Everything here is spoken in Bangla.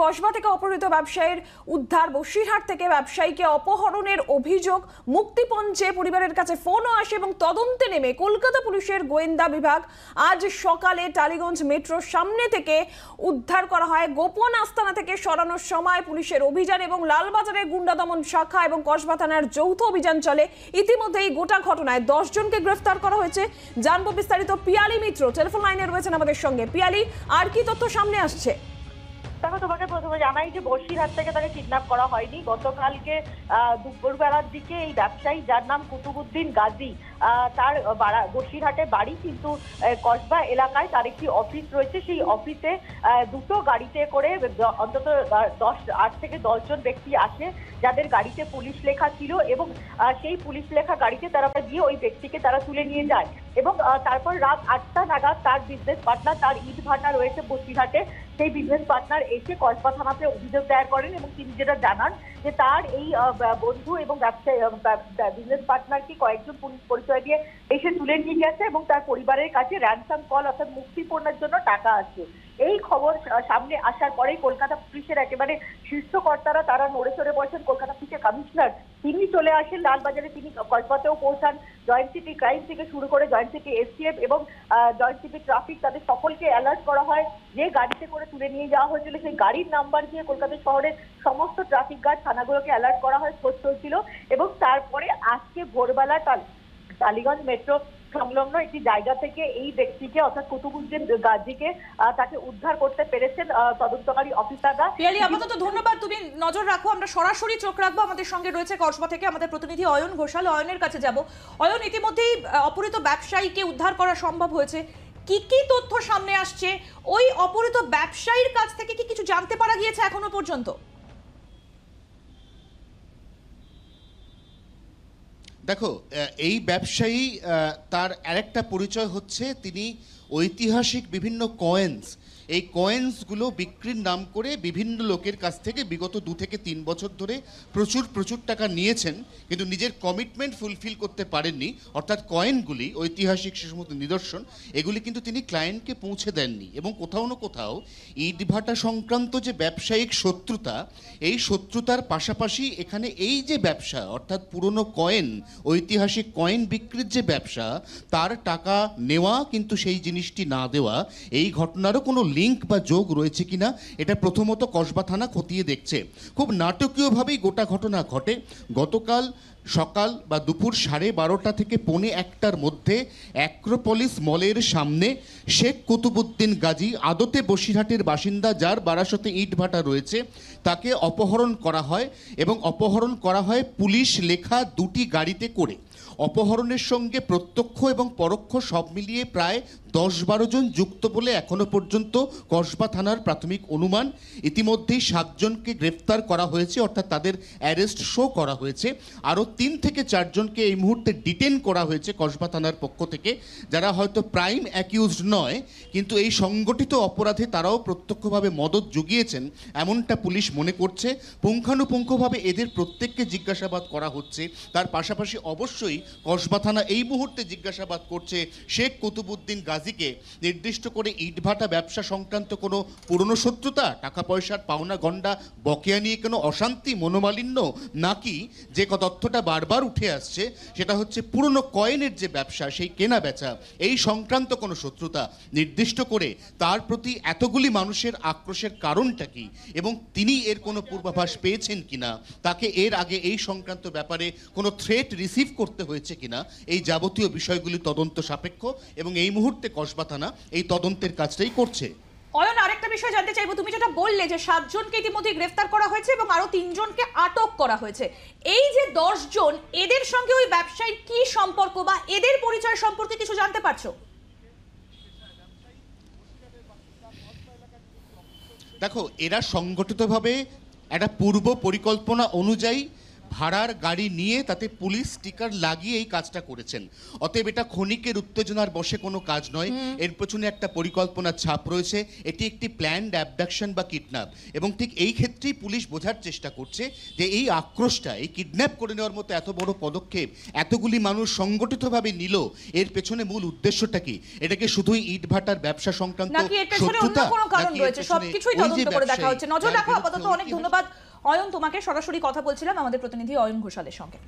কসবা থেকে অপহৃত ব্যবসায়ীর উদ্ধার। বসিরহাট থেকে ব্যবসায়ীকে অপহরণের অভিযোগ মুক্তিপঞ্চে পরিবারের কাছে ফোনও আসে এবং তদন্তে নেমে কলকাতা পুলিশের গোয়েন্দা বিভাগ আজ সকালে টালিগঞ্জ মেট্রোর সামনে থেকে উদ্ধার করা হয়। গোপন আস্তানা থেকে সরানোর সময় পুলিশের অভিযান এবং লালবাজারের গুন্ডা দমন শাখা এবং কসবা থানার যৌথ অভিযান চলে। ইতিমধ্যেই গোটা ঘটনায় 10 জনকে গ্রেফতার করা হয়েছে। জানবো বিস্তারিত পিয়ালি মিত্র টেলিফোন লাইনে রয়েছেন আমাদের সঙ্গে। পিয়ালি, আর কি তথ্য সামনে আসছে? দেখো, তোমাকে প্রথমে জানাই যে বসিরহাট থেকে তাকে কিডন্যাপ করা হয়নি। গতকালকে দুপুরবেলার দিকে এই ব্যবসায়ী, যার নাম কুতুবুদ্দিন গাজী, তার বসিরহাটে বাড়ি, কিন্তু কসবা এলাকায় তার একটি অফিস রয়েছে। সেই অফিসে দুটো গাড়িতে করে অন্তত 8 থেকে 10 জন ব্যক্তি আসে, যাদের গাড়িতে পুলিশ লেখা ছিল, এবং সেই পুলিশ লেখা গাড়িতে তারা গিয়ে ওই ব্যক্তিকে তারা তুলে নিয়ে যায়। এবং তারপর রাত 8টা নাগাদ তার বিজনেস পার্টনার, তার ইট ভাটা রয়েছে বসিরহাটে, সেই বিজনেস পার্টনার এসে কসবা থানাতে অভিযোগ দায়ের করেন এবং তিনি যেটা জানান যে তার এই বন্ধু এবং ব্যবসায়ী বিজনেস পার্টনারকে কয়েকজন পুলিশ পরিচয় দিয়ে এসে তুলে নিয়ে গেছে এবং তার পরিবারের কাছে র্যানসাম কল অর্থাৎ মুক্তিপণের জন্য টাকা আছে। এই খবর সামনে আসার পরেই কলকাতা পুলিশের একেবারে শীর্ষ কর্তারা তারা নড়ে চড়ে বসেন। কলকাতা পুলিশের কমিশনার তিনি চলে আসেন লালবাজারে, তিনি কসবাতেও পৌঁছান। জয়েন্ট সিটি ক্রাইম থেকে শুরু করে জয়েন্ট সিটি এসটিএফ এবং জয়েন্ট সিটি ট্রাফিক, তাদের সকলকে অ্যালার্ট করা হয়। যে গাড়িতে করে তুলে নিয়ে যাওয়া হয়েছিল সেই গাড়ির নাম্বার দিয়ে কলকাতা শহরের সমস্ত ট্রাফিক গার্ড থানাগুলোকে অ্যালার্ট করা হয়, খোঁজ চলছিল। এবং তারপরে আজকে ভোরবেলা টালিগঞ্জ মেট্রো সংলগ্ন একটি জায়গা থেকে এই ব্যক্তিকে অর্থাৎ কুতুবুদ্দিন গাজীকে তাকে উদ্ধার করতে পেরেছেন তদন্তকারী অফিসাররা। পিয়ালি, আপাতত ধন্যবাদ, তুমি নজর রাখো, আমরা সরাসরি চোখ রাখবো। আমাদের সঙ্গে রয়েছে কসবা থেকে আমাদের প্রতিনিধি অয়ন ঘোষাল। অয়নের কাছে যাব। অয়ন, ইতিমধ্যেই অপহৃত ব্যবসায়ীকে উদ্ধার করা সম্ভব হয়েছে, কি কি তথ্য সামনে আসছে? ওই অপহৃত ব্যবসায়ীর কাছ থেকে কি কিছু জানতে পারা গিয়েছে এখনো পর্যন্ত? দেখো, এই ব্যবসায়ী, তার আরেকটা পরিচয় হচ্ছে তিনি ঐতিহাসিক বিভিন্ন কয়েন্স, এই কয়েন্সগুলো বিক্রির নাম করে বিভিন্ন লোকের কাছ থেকে বিগত 2 থেকে 3 বছর ধরে প্রচুর টাকা নিয়েছেন, কিন্তু নিজের কমিটমেন্ট ফুলফিল করতে পারেননি। অর্থাৎ কয়েনগুলি, ঐতিহাসিক সে সমস্ত নিদর্শন, এগুলি কিন্তু তিনি ক্লায়েন্টকে পৌঁছে দেননি। এবং কোথাও না কোথাও ইটভাটা সংক্রান্ত যে ব্যবসায়িক শত্রুতা, এই শত্রুতার পাশাপাশি এখানে এই যে ব্যবসা, অর্থাৎ পুরনো কয়েন, ঐতিহাসিক কয়েন বিক্রির যে ব্যবসা, তার টাকা নেওয়া কিন্তু সেই জিনিসটি না দেওয়া, এই ঘটনারও কোনো লিঙ্ক বা যোগ রয়েছে কিনা এটা প্রথমত কসবা থানা খতিয়ে দেখছে। খুব নাটকীয়ভাবেই গোটা ঘটনা ঘটে। গতকাল সকাল বা দুপুর 12:30 থেকে 1:45টার মধ্যে অ্যাক্রোপলিস মলের সামনে শেখ কুতুবুদ্দিন গাজী, আদতে বসিরহাটের বাসিন্দা, যার বারাসতে ইটভাটা রয়েছে, তাকে অপহরণ করা হয় এবং অপহরণ করা হয় পুলিশ লেখা 2টি গাড়িতে করে। অপহরণের সঙ্গে প্রত্যক্ষ এবং পরোক্ষ সব মিলিয়ে প্রায় 10-12 জন যুক্ত বলে এখনো পর্যন্ত কসবা থানার প্রাথমিক অনুমান। ইতিমধ্যেই 7 জনকে গ্রেফতার করা হয়েছে, অর্থাৎ তাদের অ্যারেস্ট শো করা হয়েছে। আরও 3 থেকে 4 জনকে এই মুহূর্তে ডিটেন করা হয়েছে কসবা থানার পক্ষ থেকে, যারা হয়তো প্রাইম অ্যাকিউজড নয়, কিন্তু এই সংগঠিত অপরাধে তারাও প্রত্যক্ষভাবে মদত জুগিয়েছেন এমনটা পুলিশ মনে করছে। পুঙ্খানুপুঙ্খভাবে এদের প্রত্যেককে জিজ্ঞাসাবাদ করা হচ্ছে। তার পাশাপাশি অবশ্যই কসবা থানা এই মুহূর্তে জিজ্ঞাসাবাদ করছে শেখ কুতুবুদ্দিন গাজীকে, নির্দিষ্ট করে ইটভাটা ব্যবসা সংক্রান্ত কোনো পুরনো শত্রুতা, টাকা পয়সার পাওনা গন্ডা, বকেয়া নিয়ে কোনো অশান্তি, মনোমালিন্য, নাকি যে তথ্যটা বারবার উঠে আসছে সেটা হচ্ছে পুরনো কয়েনের যে ব্যবসা, সেই কেনা বেচা, এই সংক্রান্ত কোনো শত্রুতা। নির্দিষ্ট করে তার প্রতি এতগুলি মানুষের আক্রোশের কারণটা কি এবং তিনি এর কোনো পূর্বাভাস পেয়েছেন কিনা, তাকে এর আগে এই সংক্রান্ত ব্যাপারে কোনো থ্রেট রিসিভ করতে হয়েছে কিনা, এই যাবতীয় বিষয়গুলি তদন্ত সাপেক্ষ এবং এই মুহূর্তে কসবা থানা এই তদন্তের কাজটাই করছে। অয়ন, আরেকটা বিষয় জানতে চাইবো, তুমি যেটা বললে যে 7 জনকে ইতিমধ্যে গ্রেফতার করা হয়েছে এবং আরো 3 জনকে আটক করা হয়েছে, এই যে 10 জন, এদের সঙ্গে ওই ব্যবসায়ীর কি সম্পর্ক বা এদের পরিচয় সম্পর্কে কিছু জানতে পারছো? দেখো, এরা সংগঠিতভাবে একটা পূর্ব পরিকল্পনা অনুযায়ী ভাড়ার গাড়ি নিয়ে তাতে পুলিশ স্টিকার লাগিয়ে এই কাজটা করেছেন। অতএব এটা ক্ষণিকের উত্তেজনার বশে কোনো কাজ নয়, এর পেছনে একটা পরিকল্পনার ছাপ রয়েছে। এটি একটি প্ল্যান্ড অ্যাবডাকশন বা কিডন্যাপ, এবং ঠিক এই ক্ষেত্রেই পুলিশ বোঝার চেষ্টা করছে যে এই আক্রোশটা, এই কিডন্যাপ করে নেওয়ার মতো এত বড় পদক্ষেপ এতগুলি মানুষ সংগঠিতভাবে নিল, এর পেছনে মূল উদ্দেশ্যটা কি? এটাকে শুধুই ইটভাটার ব্যবসা সংক্রান্ত নাকি এর পেছনে অন্য কোনো কারণ রয়েছে? সবকিছুই তদন্ত করে দেখা হচ্ছে। নজর রাখো আপাতত। অনেক ধন্যবাদ অয়ন তোমাকে। সরাসরি কথা বলছিলাম আমাদের প্রতিনিধি অয়ন ঘোষালের সঙ্গে।